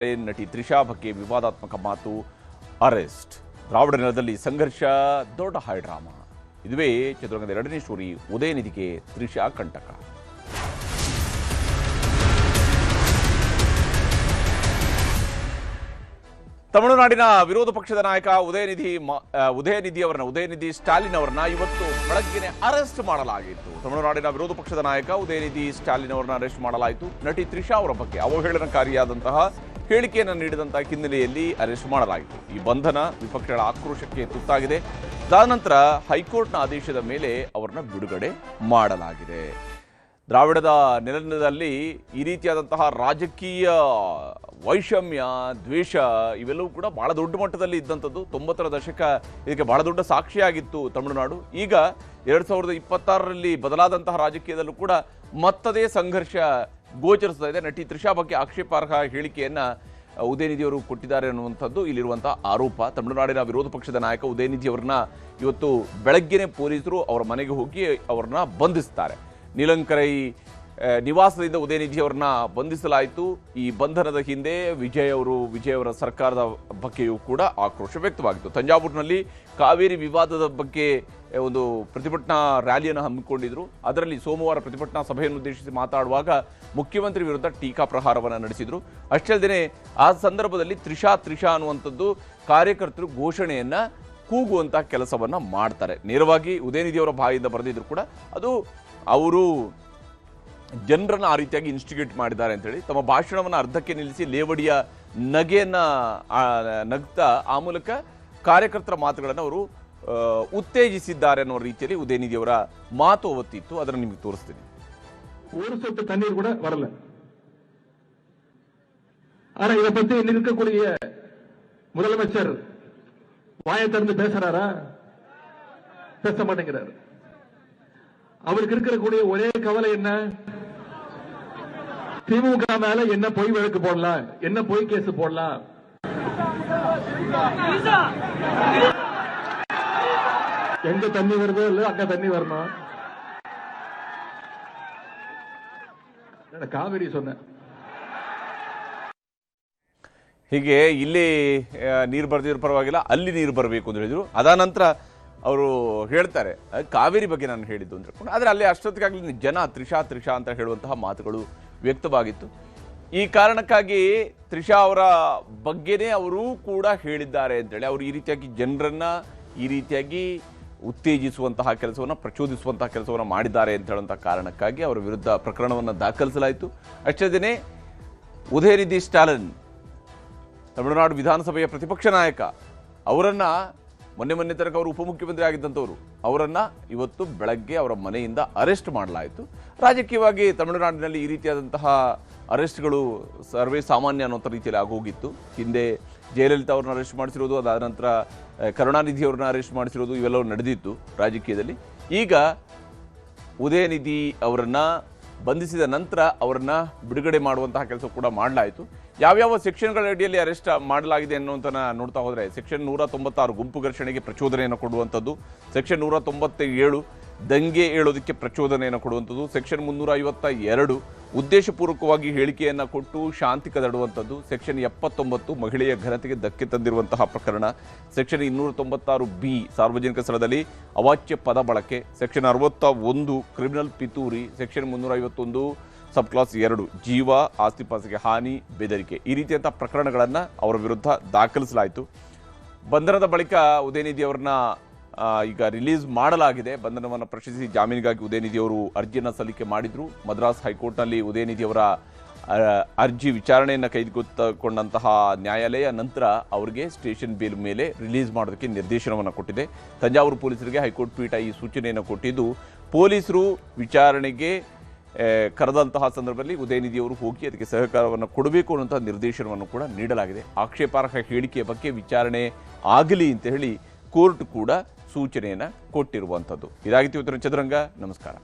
ನಟಿ ತ್ರಿಷಾ ಬಗ್ಗೆ ವಿವಾದಾತ್ಮಕ ಮಾತು, ಅರೆಸ್ಟ್. ದ್ರಾವಿಡ ನೆಲದಲ್ಲಿ ಸಂಘರ್ಷ, ದೊಡ್ಡ ಹೈಡ್ರಾಮಾ. ಇದುವೇ ಚಿತ್ರರಂಗದ ಎರಡನೇ ಸ್ಟೋರಿ. ಉದಯನಿಧಿಗೆ ತ್ರಿಷಾ ಕಂಟಕ. ತಮಿಳುನಾಡಿನ ವಿರೋಧ ಪಕ್ಷದ ನಾಯಕ ಉದಯನಿಧಿ ಸ್ಟಾಲಿನ್ ಅವರನ್ನ ಇವತ್ತು ಬೆಳಗ್ಗೆನೆ ಅರೆಸ್ಟ್ ಮಾಡಲಾಗಿತ್ತು. ತಮಿಳುನಾಡಿನ ವಿರೋಧ ಪಕ್ಷದ ನಾಯಕ ಉದಯನಿಧಿ ಸ್ಟಾಲಿನ್ ಅವರನ್ನ ಅರೆಸ್ಟ್ ಮಾಡಲಾಯಿತು. ನಟಿ ತ್ರಿಷಾ ಅವರ ಬಗ್ಗೆ ಅವಹೇಳನಕಾರಿಯಾದಂತಹ ಹೇಳಿಕೆಯನ್ನು ನೀಡಿದಂತಹ ಹಿನ್ನೆಲೆಯಲ್ಲಿ ಅರೆಸ್ಟ್ ಮಾಡಲಾಯಿತು. ಈ ಬಂಧನ ವಿಪಕ್ಷಗಳ ಆಕ್ರೋಶಕ್ಕೆ ತುತ್ತಾಗಿದೆ. ತದನಂತರ ಹೈಕೋರ್ಟ್ನ ಆದೇಶದ ಮೇಲೆ ಅವರನ್ನ ಬಿಡುಗಡೆ ಮಾಡಲಾಗಿದೆ. ದ್ರಾವಿಡದ ನೆಲದಲ್ಲಿ ಈ ರೀತಿಯಾದಂತಹ ರಾಜಕೀಯ ವೈಷಮ್ಯ, ದ್ವೇಷ ಇವೆಲ್ಲವೂ ಕೂಡ ಬಹಳ ದೊಡ್ಡ ಮಟ್ಟದಲ್ಲಿ ಇದ್ದಂಥದ್ದು. 90ರ ದಶಕ ಇದಕ್ಕೆ ಬಹಳ ದೊಡ್ಡ ಸಾಕ್ಷಿಯಾಗಿತ್ತು ತಮಿಳುನಾಡು. ಈಗ 2026ರಲ್ಲಿ ಬದಲಾದಂತಹ ರಾಜಕೀಯದಲ್ಲೂ ಕೂಡ ಮತ್ತದೇ ಸಂಘರ್ಷ ಗೋಚರಿಸ್ತಾ ಇದೆ. ನಟಿ ತ್ರಿಷಾ ಬಗ್ಗೆ ಆಕ್ಷೇಪಾರ್ಹ ಹೇಳಿಕೆಯನ್ನ ಉದಯನಿಧಿಯವರು ಕೊಟ್ಟಿದ್ದಾರೆ ಅನ್ನುವಂಥದ್ದು ಇಲ್ಲಿರುವಂತಹ ಆರೋಪ. ತಮಿಳುನಾಡಿನ ವಿರೋಧ ಪಕ್ಷದ ನಾಯಕ ಉದಯನಿಧಿಯವರನ್ನ ಇವತ್ತು ಬೆಳಗ್ಗೆನೆ ಪೊಲೀಸರು ಅವರ ಮನೆಗೆ ಹೋಗಿ ಅವರನ್ನ ಬಂಧಿಸ್ತಾರೆ. ನೀಲಂಕರೈ ನಿವಾಸದಿಂದ ಉದಯನಿಧಿಯವರನ್ನ ಬಂಧಿಸಲಾಯಿತು. ಈ ಬಂಧನದ ಹಿಂದೆ ವಿಜಯ್ ಅವರ ಸರ್ಕಾರದ ಬಗ್ಗೆಯೂ ಕೂಡ ಆಕ್ರೋಶ ವ್ಯಕ್ತವಾಗಿತ್ತು. ತಂಜಾವೂರಿನಲ್ಲಿ ಕಾವೇರಿ ವಿವಾದದ ಬಗ್ಗೆ ಒಂದು ಪ್ರತಿಭಟನಾ ರ್ಯಾಲಿಯನ್ನು ಹಮ್ಮಿಕೊಂಡಿದ್ರು. ಅದರಲ್ಲಿ ಸೋಮವಾರ ಪ್ರತಿಭಟನಾ ಸಭೆಯನ್ನು ಉದ್ದೇಶಿಸಿ ಮಾತಾಡುವಾಗ ಮುಖ್ಯಮಂತ್ರಿ ವಿರುದ್ಧ ಟೀಕಾ ಪ್ರಹಾರವನ್ನು ನಡೆಸಿದ್ರು. ಅಷ್ಟೇ ಅಲ್ಲದೆ ಆ ಸಂದರ್ಭದಲ್ಲಿ ತ್ರಿಷಾ ಅನ್ನುವಂಥದ್ದು ಕಾರ್ಯಕರ್ತರು ಘೋಷಣೆಯನ್ನ ಕೂಗುವಂತ ಕೆಲಸವನ್ನ ಮಾಡ್ತಾರೆ. ನೇರವಾಗಿ ಉದಯನಿಧಿಯವರ ಬಾಯಿಂದ ಬರೆದಿದ್ರು ಕೂಡ ಅದು ಅವರು ಜನರನ್ನ ಆ ರೀತಿಯಾಗಿ ಇನ್ಸ್ಟಿಗೇಟ್ ಮಾಡಿದ್ದಾರೆ ಅಂತೇಳಿ ತಮ್ಮ ಭಾಷಣವನ್ನು ಅರ್ಧಕ್ಕೆ ನಿಲ್ಲಿಸಿ ಲೇವಡಿಯ ನಗೆಯನ್ನ ನಗ್ತಾ ಆ ಮೂಲಕ ಕಾರ್ಯಕರ್ತರ ಮಾತುಗಳನ್ನು ಅವರು ಉತ್ತೇಜಿಸಿದ್ದಾರೆ ಅನ್ನೋ ರೀತಿಯಲ್ಲಿ ಉದಯನಿಧಿಯವರ ಮಾತು ಅವತ್ತಿತ್ತು. ಅದನ್ನು ನಿಮಗೆ ತೋರಿಸ್ತೀನಿ. ஒரு சொட்டு தண்ணீர் கூட வரல. ஆனா இத பத்தி இருக்கக்கூடிய முதலமைச்சர் வாயை திறந்து பேசுறாரா? பேச மாட்டேங்கிறாரு. அவருக்கு இருக்கக்கூடிய ஒரே கவலை என்ன? திமுக மேல என்ன பொய் வழக்கு போடலாம், என்ன பொய் கேஸ் போடலாம். எங்க தண்ணி வருதோ இல்ல அங்க தண்ணி வரணும். ಕಾವೇರಿ ಸೊನ್ನೆ ಹೀಗೆ ಇಲ್ಲಿ ನೀರು ಬರ್ದಿರೋ ಪರವಾಗಿಲ್ಲ, ಅಲ್ಲಿ ನೀರು ಬರಬೇಕು ಅಂತ ಹೇಳಿದ್ರು. ಅದಾನಂತರ ಅವರು ಹೇಳ್ತಾರೆ ಕಾವೇರಿ ಬಗ್ಗೆ ನಾನು ಹೇಳಿದ್ದು ಅಂತ ಹೇಳ್ಕೊಂಡು. ಆದರೆ ಅಲ್ಲಿ ಅಷ್ಟೊತ್ತಿಗಾಗಲಿ ಜನ ತ್ರಿಷಾ ಅಂತ ಹೇಳುವಂತಹ ಮಾತುಗಳು ವ್ಯಕ್ತವಾಗಿತ್ತು. ಈ ಕಾರಣಕ್ಕಾಗಿ ತ್ರಿಷಾ ಅವರ ಬಗ್ಗೆನೇ ಅವರು ಕೂಡ ಹೇಳಿದ್ದಾರೆ ಅಂತೇಳಿ ಅವರು ಈ ರೀತಿಯಾಗಿ ಜನರನ್ನ ಈ ರೀತಿಯಾಗಿ ಉತ್ತೇಜಿಸುವಂತಹ ಕೆಲಸವನ್ನು, ಪ್ರಚೋದಿಸುವಂತಹ ಕೆಲಸವನ್ನು ಮಾಡಿದ್ದಾರೆ ಅಂತ ಹೇಳುವಂತಹ ಕಾರಣಕ್ಕಾಗಿ ಅವರ ವಿರುದ್ಧ ಪ್ರಕರಣವನ್ನು ದಾಖಲಿಸಲಾಯಿತು. ಅಷ್ಟೇ ಉದಯನಿಧಿ ಸ್ಟಾಲಿನ್ ತಮಿಳುನಾಡು ವಿಧಾನಸಭೆಯ ಪ್ರತಿಪಕ್ಷ ನಾಯಕ ಅವರನ್ನ ಮೊನ್ನೆ ತನಕ ಅವರು ಉಪಮುಖ್ಯಮಂತ್ರಿ ಆಗಿದ್ದಂಥವ್ರು, ಅವರನ್ನ ಇವತ್ತು ಬೆಳಗ್ಗೆ ಅವರ ಮನೆಯಿಂದ ಅರೆಸ್ಟ್ ಮಾಡಲಾಯಿತು. ರಾಜಕೀಯವಾಗಿ ತಮಿಳುನಾಡಿನಲ್ಲಿ ಈ ರೀತಿಯಾದಂತಹ ಅರೆಸ್ಟ್ಗಳು ಸರ್ವೇ ಸಾಮಾನ್ಯ ಅನ್ನೋಂಥ ರೀತಿಯಲ್ಲಿ ಆಗೋಗಿತ್ತು. ಹಿಂದೆ ಜಯಲಲಿತಾ ಅವ್ರನ್ನ ಅರೆಸ್ಟ್ ಮಾಡಿಸಿರೋದು, ಅದಾದ ನಂತರ ಕರುಣಾನಿಧಿ ಅವ್ರನ್ನ ಅರೆಸ್ಟ್ ಮಾಡಿಸಿರೋದು, ಇವೆಲ್ಲವೂ ನಡೆದಿತ್ತು ರಾಜಕೀಯದಲ್ಲಿ. ಈಗ ಉದಯನಿಧಿ ಅವರನ್ನ ಬಂಧಿಸಿದ ನಂತರ ಅವರನ್ನ ಬಿಡುಗಡೆ ಮಾಡುವಂತಹ ಕೆಲಸ ಕೂಡ ಮಾಡಲಾಯಿತು. ಯಾವ್ಯಾವ ಸೆಕ್ಷನ್ಗಳ ಅಡಿಯಲ್ಲಿ ಅರೆಸ್ಟ್ ಮಾಡಲಾಗಿದೆ ಅನ್ನೋಂತ ನೋಡ್ತಾ ಹೋದರೆ ಸೆಕ್ಷನ್ 196 ಗುಂಪು ಘರ್ಷಣೆಗೆ ಪ್ರಚೋದನೆಯನ್ನು ಕೊಡುವಂಥದ್ದು, ಸೆಕ್ಷನ್ 197 ದಂಗೆ ಏಳೋದಕ್ಕೆ ಪ್ರಚೋದನೆಯನ್ನು ಕೊಡುವಂಥದ್ದು, ಸೆಕ್ಷನ್ 352 ಉದ್ದೇಶಪೂರ್ವಕವಾಗಿ ಹೇಳಿಕೆಯನ್ನು ಕೊಟ್ಟು ಶಾಂತಿ ಕದಡುವಂಥದ್ದು, ಸೆಕ್ಷನ್ 79 ಮಹಿಳೆಯ ಘನತೆಗೆ ಧಕ್ಕೆ ತಂದಿರುವಂತಹ ಪ್ರಕರಣ, ಸೆಕ್ಷನ್ 296B ಸಾರ್ವಜನಿಕ ಸ್ಥಳದಲ್ಲಿ ಅವಾಚ್ಯ ಪದ ಬಳಕೆ, ಸೆಕ್ಷನ್ 61 ಕ್ರಿಮಿನಲ್ ಪಿತೂರಿ, ಸೆಕ್ಷನ್ 351 ಸಬ್ ಕ್ಲಾಸ್ 2 ಜೀವ ಆಸ್ತಿಪಾಸ್ತಿಗೆ ಹಾನಿ, ಬೆದರಿಕೆ, ಈ ರೀತಿಯಂತಹ ಪ್ರಕರಣಗಳನ್ನು ಅವರ ವಿರುದ್ಧ ದಾಖಲಿಸಲಾಯಿತು. ಬಂಧನದ ಬಳಿಕ ಉದಯನಿಧಿ ಅವರನ್ನ ಈಗ ರಿಲೀಸ್ ಮಾಡಲಾಗಿದೆ. ಬಂಧನವನ್ನು ಪ್ರಶ್ನಿಸಿ ಜಾಮೀನಿಗಾಗಿ ಉದಯನಿಧಿಯವರು ಅರ್ಜಿಯನ್ನು ಸಲ್ಲಿಕೆ ಮಾಡಿದ್ರು. ಮದ್ರಾಸ್ ಹೈಕೋರ್ಟ್ನಲ್ಲಿ ಉದಯನಿಧಿಯವರ ಅರ್ಜಿ ವಿಚಾರಣೆಯನ್ನು ಕೈಗೆತ್ತಿಕೊಂಡಂತಹ ನ್ಯಾಯಾಲಯ ನಂತರ ಅವರಿಗೆ ಸ್ಟೇಷನ್ ಬೇಲ್ ಮೇಲೆ ರಿಲೀಸ್ ಮಾಡೋದಕ್ಕೆ ನಿರ್ದೇಶನವನ್ನು ಕೊಟ್ಟಿದೆ. ತಂಜಾವೂರು ಪೊಲೀಸರಿಗೆ ಹೈಕೋರ್ಟ್ ಪೀಠ ಈ ಸೂಚನೆಯನ್ನು ಕೊಟ್ಟಿದ್ದು, ಪೊಲೀಸರು ವಿಚಾರಣೆಗೆ ಕರೆದಂತಹ ಸಂದರ್ಭದಲ್ಲಿ ಉದಯನಿಧಿಯವರು ಹೋಗಿ ಅದಕ್ಕೆ ಸಹಕಾರವನ್ನು ಕೊಡಬೇಕು ಅನ್ನುವಂತಹ ನಿರ್ದೇಶನವನ್ನು ಕೂಡ ನೀಡಲಾಗಿದೆ. ಆಕ್ಷೇಪಾರ್ಹ ಹೇಳಿಕೆಯ ಬಗ್ಗೆ ವಿಚಾರಣೆ ಆಗಲಿ ಅಂತ ಹೇಳಿ ಕೋರ್ಟ್ ಕೂಡ ಸೂಚನೆಯನ್ನು ಕೊಟ್ಟಿರುವಂಥದ್ದು. ಇದಾಗಿತ್ತು ಇವತ್ತಿನ ಚದುರಂಗ. ನಮಸ್ಕಾರ.